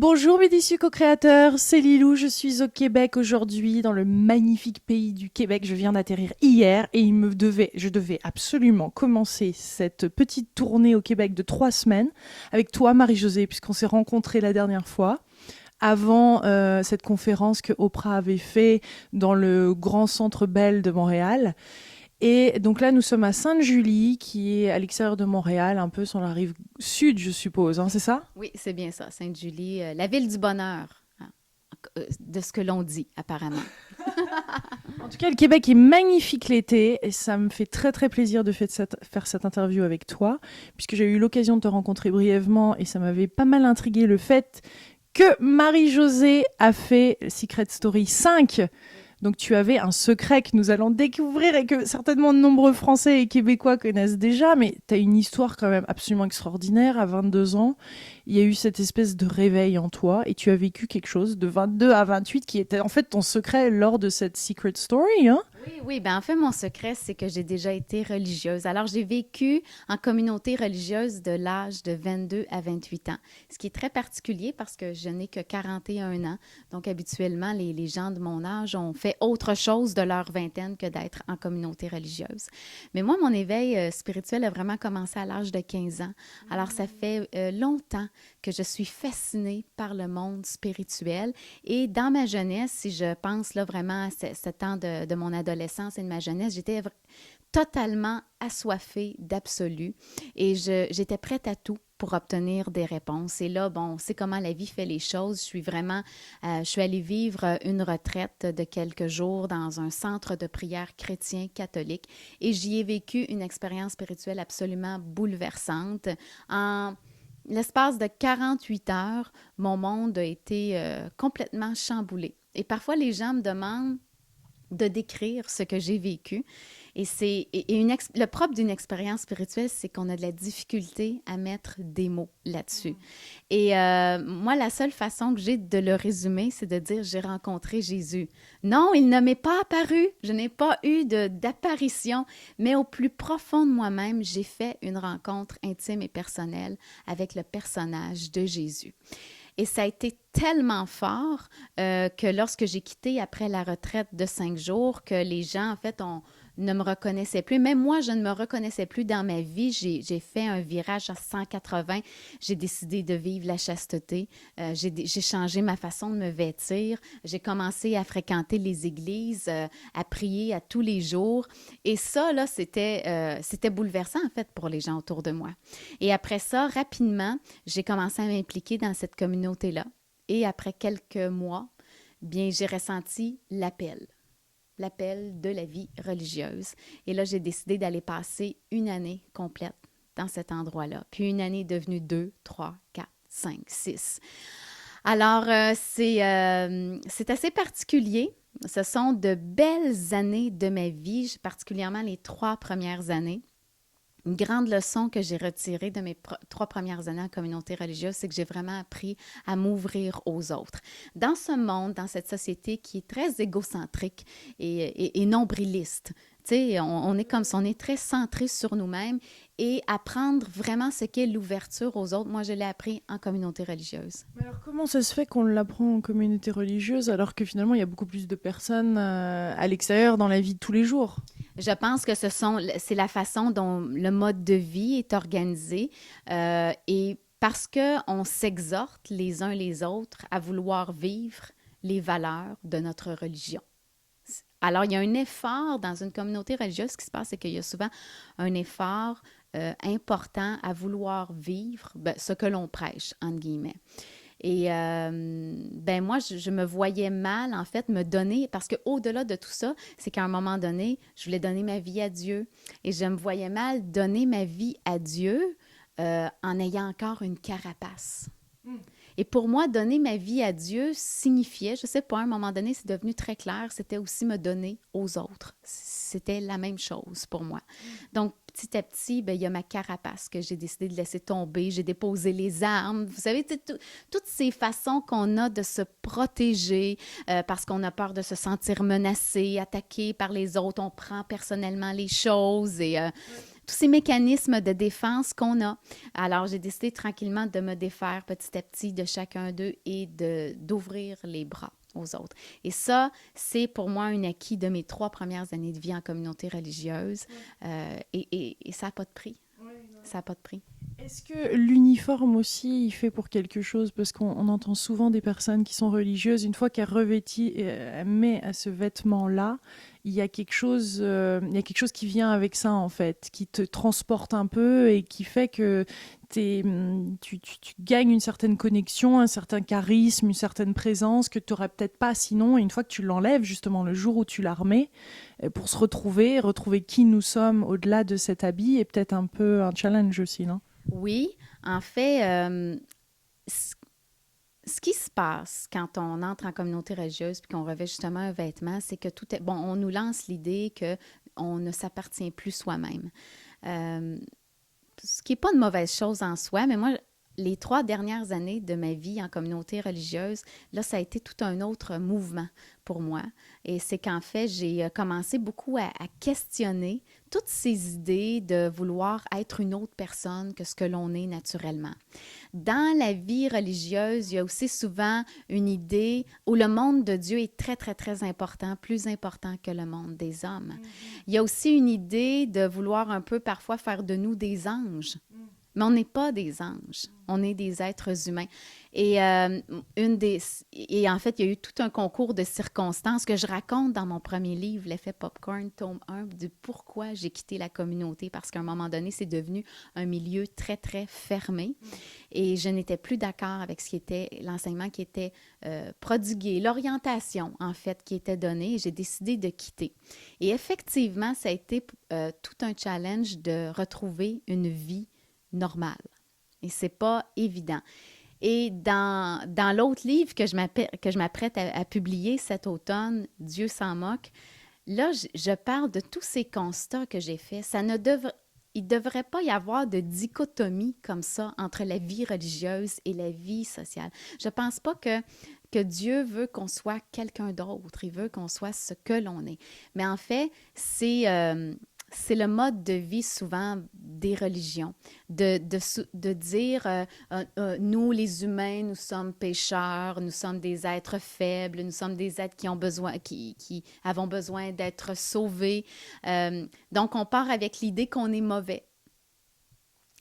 Bonjour mes déçus co-créateurs, c'est Lilou, je suis au Québec aujourd'hui, dans le magnifique pays du Québec. Je viens d'atterrir hier et je devais absolument commencer cette petite tournée au Québec de 3 semaines avec toi Marie-Josée, puisqu'on s'est rencontrés la dernière fois, avant cette conférence que Oprah avait fait dans le grand centre Bell de Montréal. Et donc là, nous sommes à Sainte-Julie, qui est à l'extérieur de Montréal, un peu sur la rive sud, je suppose, hein, c'est ça? Oui, c'est bien ça, Sainte-Julie, la ville du bonheur, hein, de ce que l'on dit apparemment. En tout cas, le Québec est magnifique l'été et ça me fait très très plaisir de faire cette interview avec toi, puisque j'ai eu l'occasion de te rencontrer brièvement et ça m'avait pas mal intrigué le fait que Marie-Josée a fait Secret Story 5. Donc tu avais un secret que nous allons découvrir et que certainement de nombreux Français et Québécois connaissent déjà, mais tu as une histoire quand même absolument extraordinaire. À 22 ans, il y a eu cette espèce de réveil en toi et tu as vécu quelque chose de 22 à 28 qui était en fait ton secret lors de cette Secret Story. Hein. Oui, oui, ben en fait, mon secret, c'est que j'ai déjà été religieuse. Alors, j'ai vécu en communauté religieuse de l'âge de 22 à 28 ans, ce qui est très particulier parce que je n'ai que 41 ans. Donc, habituellement, les gens de mon âge ont fait autre chose de leur vingtaine que d'être en communauté religieuse. Mais moi, mon éveil spirituel a vraiment commencé à l'âge de 15 ans. Alors, ça fait longtemps que je suis fascinée par le monde spirituel. Et dans ma jeunesse, si je pense là vraiment à ce temps de mon adolescence et de ma jeunesse, j'étais totalement assoiffée d'absolu et j'étais prête à tout pour obtenir des réponses. Et là, bon, on sait comment la vie fait les choses. Je suis allée vivre une retraite de quelques jours dans un centre de prière chrétien catholique et j'y ai vécu une expérience spirituelle absolument bouleversante. En l'espace de 48 heures, mon monde a été complètement chamboulé. Et parfois, les gens me demandent de décrire ce que j'ai vécu. Le propre d'une expérience spirituelle, c'est qu'on a de la difficulté à mettre des mots là-dessus. Et moi, la seule façon que j'ai de le résumer, c'est de dire j'ai rencontré Jésus. Non, il ne m'est pas apparu. Je n'ai pas eu d'apparition, mais au plus profond de moi-même, j'ai fait une rencontre intime et personnelle avec le personnage de Jésus. Et ça a été tellement fort que lorsque j'ai quitté après la retraite de 5 jours, que les gens, en fait, ne me reconnaissaient plus. Même moi, je ne me reconnaissais plus dans ma vie. J'ai fait un virage à 180. J'ai décidé de vivre la chasteté. J'ai changé ma façon de me vêtir. J'ai commencé à fréquenter les églises, à prier à tous les jours. Et ça, là, c'était bouleversant, en fait, pour les gens autour de moi. Et après ça, rapidement, j'ai commencé à m'impliquer dans cette communauté-là. Et après quelques mois, bien, j'ai ressenti l'appel de la vie religieuse. Et là, j'ai décidé d'aller passer une année complète dans cet endroit-là. Puis une année est devenue 2, 3, 4, 5, 6. Alors, c'est assez particulier. Ce sont de belles années de ma vie, particulièrement les 3 premières années. Une grande leçon que j'ai retirée de mes 3 premières années en communauté religieuse, c'est que j'ai vraiment appris à m'ouvrir aux autres. Dans ce monde, dans cette société qui est très égocentrique et nombriliste, tu sais, on est comme ça, on est très centré sur nous-mêmes et apprendre vraiment ce qu'est l'ouverture aux autres. Moi, je l'ai appris en communauté religieuse. Mais alors comment ça se fait qu'on l'apprend en communauté religieuse alors que finalement il y a beaucoup plus de personnes à l'extérieur dans la vie de tous les jours? Je pense que c'est la façon dont le mode de vie est organisé et parce qu'on s'exhorte les uns les autres à vouloir vivre les valeurs de notre religion. Alors, il y a un effort dans une communauté religieuse. Ce qui se passe, c'est qu'il y a souvent un effort important à vouloir vivre ce que l'on prêche, entre guillemets. Et ben moi, je me voyais mal, en fait, me donner, parce qu'au-delà de tout ça, c'est qu'à un moment donné, je voulais donner ma vie à Dieu. Et je me voyais mal donner ma vie à Dieu en ayant encore une carapace. Et pour moi, donner ma vie à Dieu signifiait, je ne sais pas, à un moment donné, c'est devenu très clair, c'était aussi me donner aux autres. C'était la même chose pour moi. Donc, petit à petit, ben, il y a ma carapace que j'ai décidé de laisser tomber. J'ai déposé les armes. Vous savez, toutes ces façons qu'on a de se protéger parce qu'on a peur de se sentir menacé, attaqué par les autres. On prend personnellement les choses et tous ces mécanismes de défense qu'on a. Alors, j'ai décidé tranquillement de me défaire petit à petit de chacun d'eux et d'ouvrir les bras aux autres. Et ça, c'est pour moi un acquis de mes 3 premières années de vie en communauté religieuse. Et ça n'a pas de prix. Ça n'a pas de prix. Est-ce que l'uniforme aussi, il fait pour quelque chose? Parce qu'on entend souvent des personnes qui sont religieuses, une fois qu'elles revêtit, elles met à ce vêtement-là, il y a quelque chose qui vient avec ça, en fait, qui te transporte un peu et qui fait que tu gagnes une certaine connexion, un certain charisme, une certaine présence que tu n'aurais peut-être pas sinon. Et une fois que tu l'enlèves, justement, le jour où tu la remets, pour se retrouver qui nous sommes au-delà de cet habit, est peut-être un peu un challenge aussi, non? Oui, en fait, ce qui se passe quand on entre en communauté religieuse puis qu'on revêt justement un vêtement, c'est que tout est... Bon, on nous lance l'idée qu'on ne s'appartient plus soi-même. Ce qui n'est pas une mauvaise chose en soi, mais moi, les 3 dernières années de ma vie en communauté religieuse, là, ça a été tout un autre mouvement pour moi. Et c'est qu'en fait, j'ai commencé beaucoup à questionner toutes ces idées de vouloir être une autre personne que ce que l'on est naturellement. Dans la vie religieuse, il y a aussi souvent une idée où le monde de Dieu est très, très, très important, plus important que le monde des hommes. Il y a aussi une idée de vouloir un peu parfois faire de nous des anges. Mais on n'est pas des anges, on est des êtres humains. Et en fait, il y a eu tout un concours de circonstances que je raconte dans mon premier livre, L'effet Popcorn, tome 1, de pourquoi j'ai quitté la communauté, parce qu'à un moment donné, c'est devenu un milieu très, très fermé. Et je n'étais plus d'accord avec ce qui était l'enseignement qui était prodigué, l'orientation, en fait, qui était donnée, et j'ai décidé de quitter. Et effectivement, ça a été tout un challenge de retrouver une vie normale. Et c'est pas évident. Et dans l'autre livre que je m'apprête à publier cet automne, Dieu s'en moque, là, je parle de tous ces constats que j'ai faits. Il ne devrait pas y avoir de dichotomie comme ça entre la vie religieuse et la vie sociale. Je ne pense pas que Dieu veut qu'on soit quelqu'un d'autre. Il veut qu'on soit ce que l'on est. Mais en fait, c'est le mode de vie souvent des religions, de dire nous les humains, nous sommes pécheurs, nous sommes des êtres faibles, nous sommes des êtres qui avons besoin d'être sauvés. Donc on part avec l'idée qu'on est mauvais.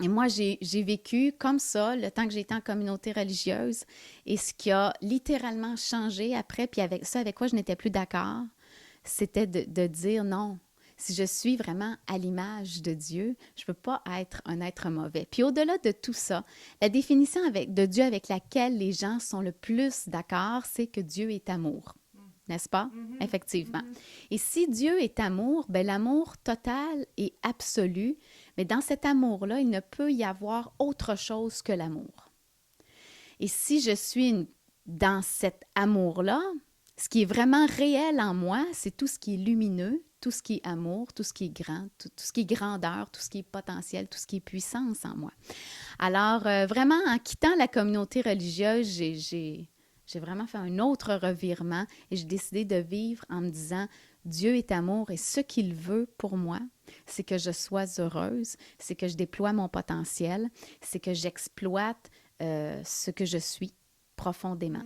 Et moi, j'ai vécu comme ça le temps que j'étais en communauté religieuse, et ce qui a littéralement changé après, puis avec quoi je n'étais plus d'accord, c'était de dire non. Si je suis vraiment à l'image de Dieu, je ne peux pas être un être mauvais. Puis au-delà de tout ça, la définition de Dieu avec laquelle les gens sont le plus d'accord, c'est que Dieu est amour. N'est-ce pas? Effectivement. Et si Dieu est amour, bien, l'amour total et absolu, mais dans cet amour-là, il ne peut y avoir autre chose que l'amour. Et si je suis dans cet amour-là, ce qui est vraiment réel en moi, c'est tout ce qui est lumineux, tout ce qui est amour, tout ce qui est grand, tout ce qui est grandeur, tout ce qui est potentiel, tout ce qui est puissance en moi. Alors, vraiment, en quittant la communauté religieuse, j'ai vraiment fait un autre revirement et j'ai décidé de vivre en me disant « Dieu est amour et ce qu'il veut pour moi, c'est que je sois heureuse, c'est que je déploie mon potentiel, c'est que j'exploite ce que je suis profondément. »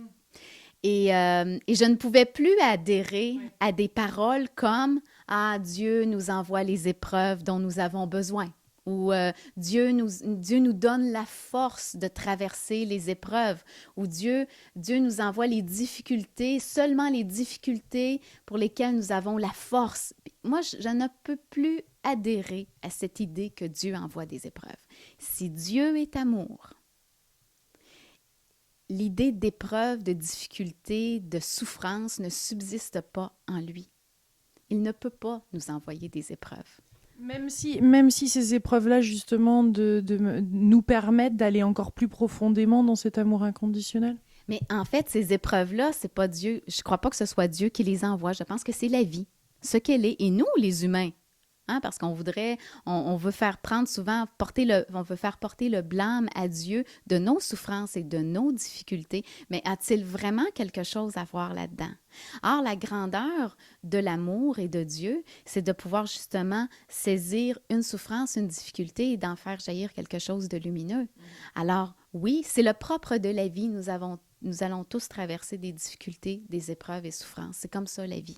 Et je ne pouvais plus adhérer à des paroles comme « Ah, Dieu nous envoie les épreuves dont nous avons besoin » ou Dieu nous donne la force de traverser les épreuves, ou Dieu nous envoie les difficultés, seulement les difficultés pour lesquelles nous avons la force. Moi, je ne peux plus adhérer à cette idée que Dieu envoie des épreuves. Si Dieu est amour, l'idée d'épreuve, de difficulté, de souffrance ne subsiste pas en lui. Il ne peut pas nous envoyer des épreuves. Même si ces épreuves-là, justement, nous permettent d'aller encore plus profondément dans cet amour inconditionnel. Mais en fait, ces épreuves-là, c'est pas Dieu. Je crois pas que ce soit Dieu qui les envoie. Je pense que c'est la vie, ce qu'elle est. Et nous, les humains, Hein, parce qu'on voudrait, on veut faire prendre souvent, on veut faire porter le blâme à Dieu de nos souffrances et de nos difficultés, mais a-t-il vraiment quelque chose à voir là-dedans? Or, la grandeur de l'amour et de Dieu, c'est de pouvoir justement saisir une souffrance, une difficulté et d'en faire jaillir quelque chose de lumineux. Alors, oui, c'est le propre de la vie. Nous allons tous traverser des difficultés, des épreuves et souffrances. C'est comme ça la vie.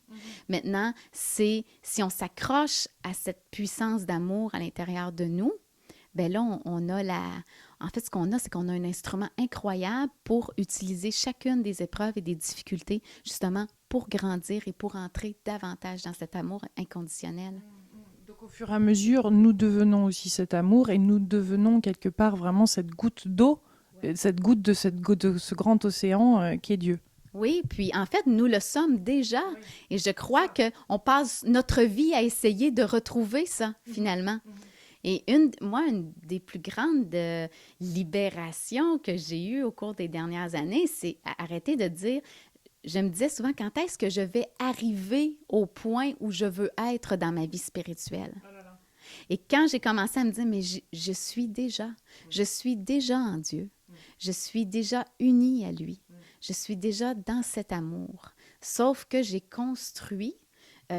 Maintenant, si on s'accroche à cette puissance d'amour à l'intérieur de nous, bien là, En fait, ce qu'on a, c'est qu'on a un instrument incroyable pour utiliser chacune des épreuves et des difficultés, justement, pour grandir et pour entrer davantage dans cet amour inconditionnel. Donc au fur et à mesure, nous devenons aussi cet amour et nous devenons quelque part vraiment cette goutte d'eau, cette goutte de ce grand océan qui est Dieu. Oui, puis en fait, nous le sommes déjà. Oui. Et je crois qu'on passe notre vie à essayer de retrouver ça, finalement. Et une des plus grandes libérations que j'ai eues au cours des dernières années, c'est arrêter de dire, je me disais souvent, quand est-ce que je vais arriver au point où je veux être dans ma vie spirituelle? Oh là là. Et quand j'ai commencé à me dire, mais je suis déjà en Dieu. Je suis déjà unie à lui. Je suis déjà dans cet amour. Sauf que j'ai construit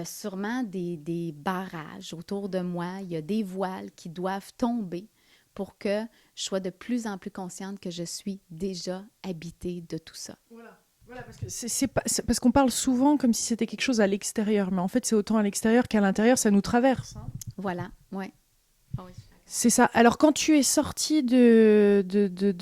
sûrement des barrages autour de moi. Il y a des voiles qui doivent tomber pour que je sois de plus en plus consciente que je suis déjà habitée de tout ça. Voilà, parce que c'est parce qu'on parle souvent comme si c'était quelque chose à l'extérieur, mais en fait, c'est autant à l'extérieur qu'à l'intérieur, ça nous traverse. Hein. Voilà, ouais. Oh oui. C'est ça. Alors, quand tu es sortie de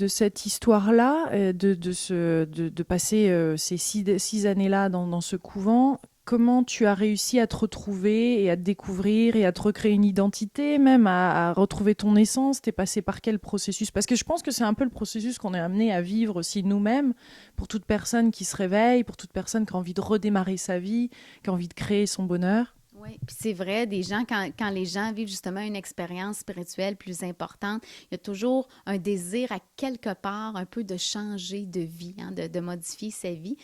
cette histoire-là, de passer ces 6 années-là dans ce couvent, comment tu as réussi à te retrouver et à te découvrir et à te recréer une identité, même à retrouver ton essence? T'es passé par quel processus? Parce que je pense que c'est un peu le processus qu'on est amené à vivre aussi nous-mêmes, pour toute personne qui se réveille, pour toute personne qui a envie de redémarrer sa vie, qui a envie de créer son bonheur. Oui, puis c'est vrai, quand les gens vivent justement une expérience spirituelle plus importante, il y a toujours un désir à quelque part un peu de changer de vie, hein, de modifier sa vie.